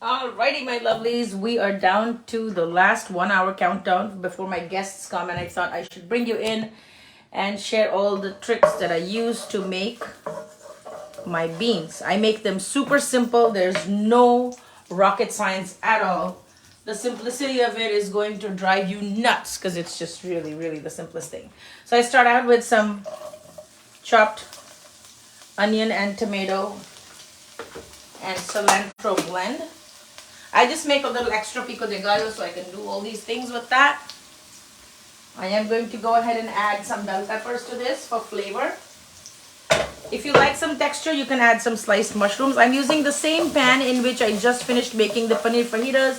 Alrighty, my lovelies, we are down to the last 1 hour countdown before my guests come, and I thought I should bring you in and share all the tricks that I use to make my beans. I make them super simple. There's no rocket science at all. The simplicity of it is going to drive you nuts because it's just really, really the simplest thing. So I start out with some chopped onion and tomato and cilantro blend. I just make a little extra pico de gallo so I can do all these things with that. I am going to go ahead and add some bell peppers to this for flavor. If you like some texture, you can add some sliced mushrooms. I'm using the same pan in which I just finished making the paneer fajitas.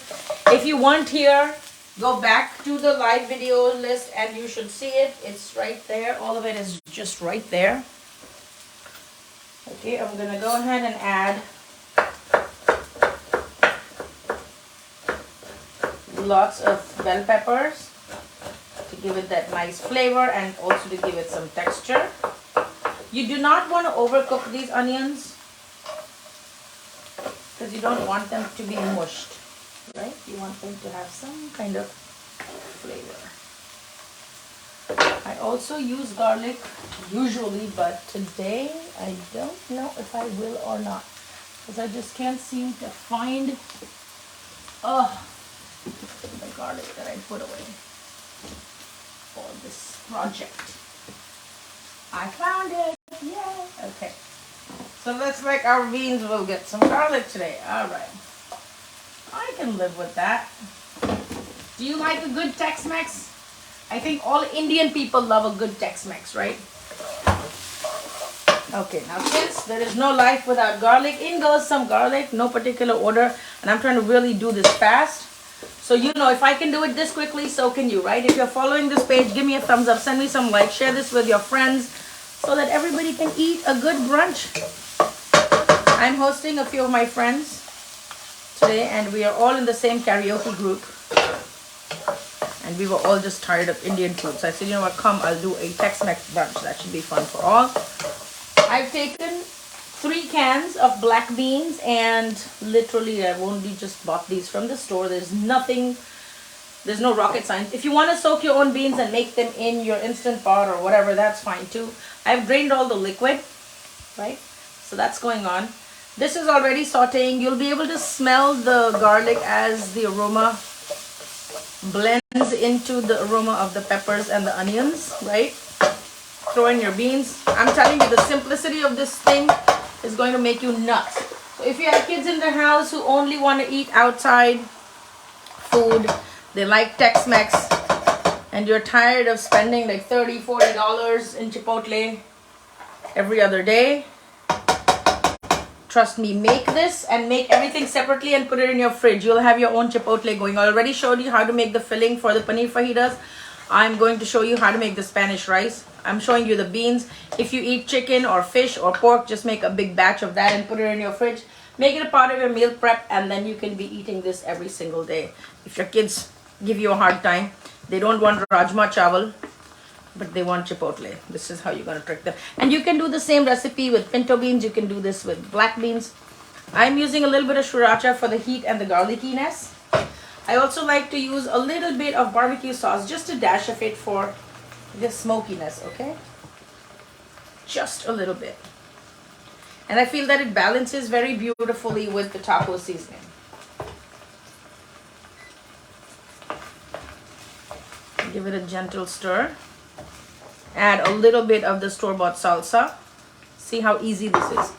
If you want here, go back to the live video list and you should see it. It's right there. All of it is just right there. Okay, I'm going to go ahead and add lots of bell peppers to give it that nice flavor and also to give it some texture. You do not want to overcook these onions because you don't want them to be mushed, right? You want them to have some kind of flavor. I also use garlic usually, but today I don't know if I will or not because I just can't seem to find the garlic that I put away for this project. I found it. Yay! Okay. So looks like our beans will get some garlic today. Alright. I can live with that. Do you like a good Tex-Mex? I think all Indian people love a good Tex-Mex, right? Okay, now since there is no life without garlic, in goes some garlic, no particular order. And I'm trying to really do this fast. So you know, if I can do it this quickly, so can you, right? If you're following this page, give me a thumbs up, send me some likes, share this with your friends so that everybody can eat a good brunch. I'm hosting a few of my friends today and we are all in the same karaoke group. And we were all just tired of Indian food. So I said, you know what, come, I'll do a Tex-Mex brunch. That should be fun for all. I've taken 3 cans of black beans and literally I've only just bought these from the store. There's no rocket science. If you want to soak your own beans and make them in your Instant Pot or whatever, that's fine too. I've drained all the liquid, right? So that's going on. This is already sauteing. You'll be able to smell the garlic as the aroma blends into the aroma of the peppers and the onions, right? Throw in your beans. I'm telling you, the simplicity of this thing is going to make you nuts. So if you have kids in the house who only want to eat outside food, they like Tex-Mex, and you're tired of spending like $30, $40 in Chipotle every other day, trust me, make this and make everything separately and put it in your fridge. You'll have your own Chipotle going. I already showed you how to make the filling for the paneer fajitas. I'm going to show you how to make the Spanish rice. I'm showing you the beans. If you eat chicken or fish or pork, just make a big batch of that and put it in your fridge. Make it a part of your meal prep and then you can be eating this every single day. If your kids give you a hard time, they don't want rajma chawal, but they want Chipotle. This is how you're going to trick them. And you can do the same recipe with pinto beans. You can do this with black beans. I'm using a little bit of sriracha for the heat and the garlickiness. I also like to use a little bit of barbecue sauce, just a dash of it for the smokiness, okay? Just a little bit. And I feel that it balances very beautifully with the taco seasoning. Give it a gentle stir. Add a little bit of the store-bought salsa. See how easy this is.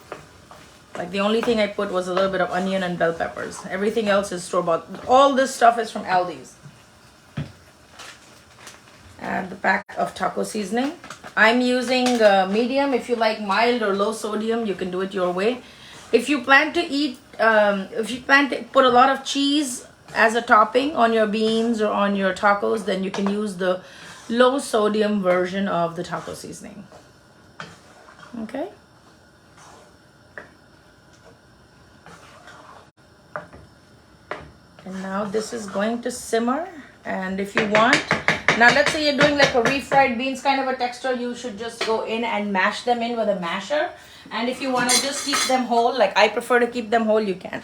Like the only thing I put was a little bit of onion and bell peppers. Everything else is store-bought. All this stuff is from Aldi's. Add the pack of taco seasoning. I'm using medium. If you like mild or low sodium, you can do it your way. If you plan to eat, if you plan to put a lot of cheese as a topping on your beans or on your tacos, then you can use the low sodium version of the taco seasoning. Okay. And now this is going to simmer. And if you want, now let's say you're doing like a refried beans kind of a texture, you should just go in and mash them in with a masher. And if you want to just keep them whole, like I prefer to keep them whole, you can.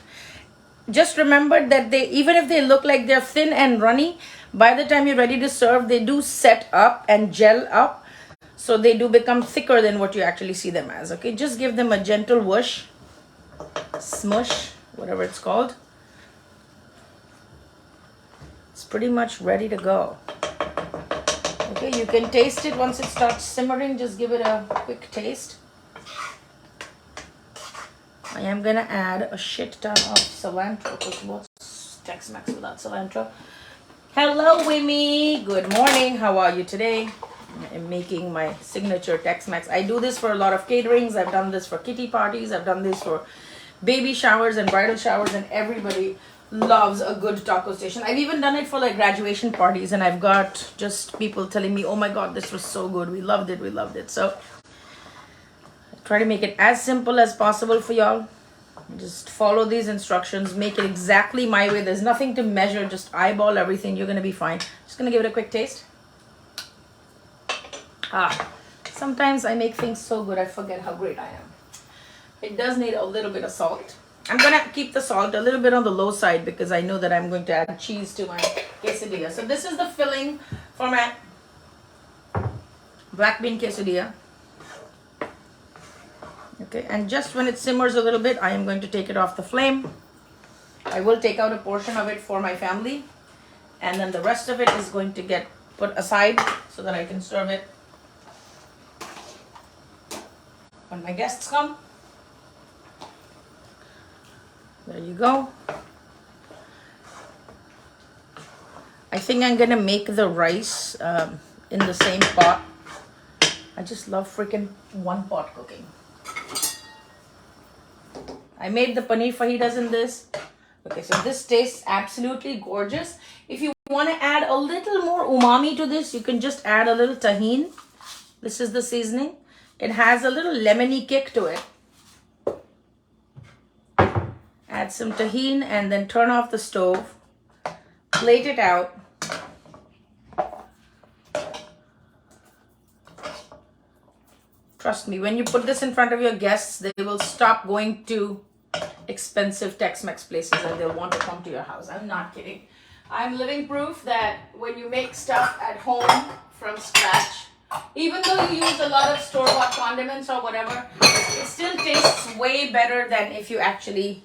just remember that they, even if they look like they're thin and runny, by the time you're ready to serve, they do set up and gel up. So they do become thicker than what you actually see them as. Okay, just give them a gentle whoosh, smush, whatever it's called. It's pretty much ready to go. Okay, you can taste it once it starts simmering. Just give it a quick taste. I am gonna add a shit ton of cilantro, because what's Tex-Mex without cilantro? Hello, Wimmy. Good morning. How are you today? I'm making my signature Tex-Mex. I do this for a lot of caterings. I've done this for kitty parties. I've done this for baby showers and bridal showers, and everybody loves a good taco station. I've even done it for like graduation parties, and I've got just people telling me, oh my god, this was so good, we loved it, we loved it. So I try to make it as simple as possible for y'all. Just follow these instructions, make it exactly my way. There's nothing to measure, just eyeball everything. You're gonna be fine. Just gonna give it a quick taste. Sometimes I make things so good I forget how great I am. It does need a little bit of salt. I'm gonna keep the salt a little bit on the low side because I know that I'm going to add cheese to my quesadilla. So this is the filling for my black bean quesadilla. Okay, and just when it simmers a little bit, I am going to take it off the flame. I will take out a portion of it for my family, and then the rest of it is going to get put aside so that I can serve it when my guests come. There you go. I think I'm gonna make the rice in the same pot. I just love freaking one pot cooking. I made the paneer fajitas in this. Okay, so this tastes absolutely gorgeous. If you want to add a little more umami to this, you can just add a little tahini. This is the seasoning. It has a little lemony kick to it. Add some tahini and then turn off the stove. Plate it out. Trust me, when you put this in front of your guests, they will stop going to expensive Tex-Mex places and they'll want to come to your house. I'm not kidding. I'm living proof that when you make stuff at home from scratch, even though you use a lot of store-bought condiments or whatever, it still tastes way better than if you actually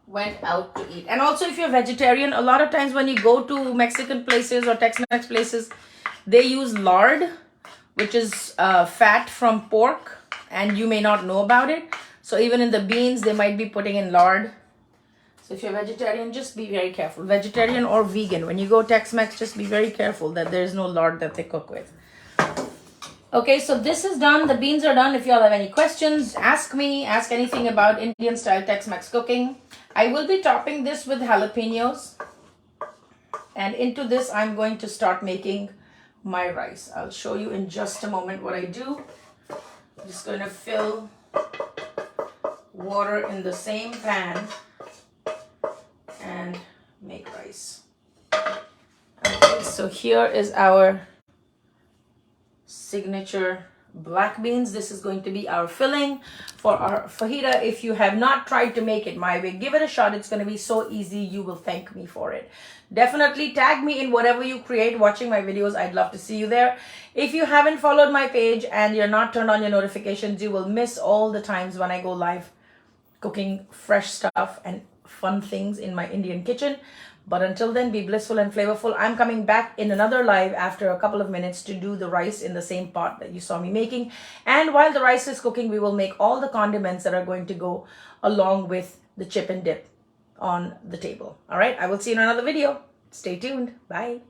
went out to eat. And also, if you're vegetarian, a lot of times when you go to Mexican places or Tex-Mex places, they use lard, which is fat from pork, and you may not know about it. So even in the beans, they might be putting in lard. So if you're vegetarian, just be very careful. Vegetarian or vegan, when you go Tex-Mex, just be very careful that there's no lard that they cook with. Okay, so this is done. The beans are done. If y'all have any questions, ask me. Ask anything about Indian style Tex-Mex cooking. I will be topping this with jalapenos. And into this, I'm going to start making my rice. I'll show you in just a moment what I do. I'm just going to fill water in the same pan and make rice. Okay, so here is our signature black beans. This is going to be our filling for our fajita. If you have not tried to make it my way, give it a shot. It's going to be so easy. You will thank me for it. Definitely tag me in whatever you create watching my videos. I'd love to see you there. If you haven't followed my page and you're not turned on your notifications, you will miss all the times when I go live cooking fresh stuff and fun things in my Indian kitchen. But until then, be blissful and flavorful. I'm coming back in another live after a couple of minutes to do the rice in the same pot that you saw me making. And while the rice is cooking, we will make all the condiments that are going to go along with the chip and dip on the table. All right, I will see you in another video. Stay tuned. Bye.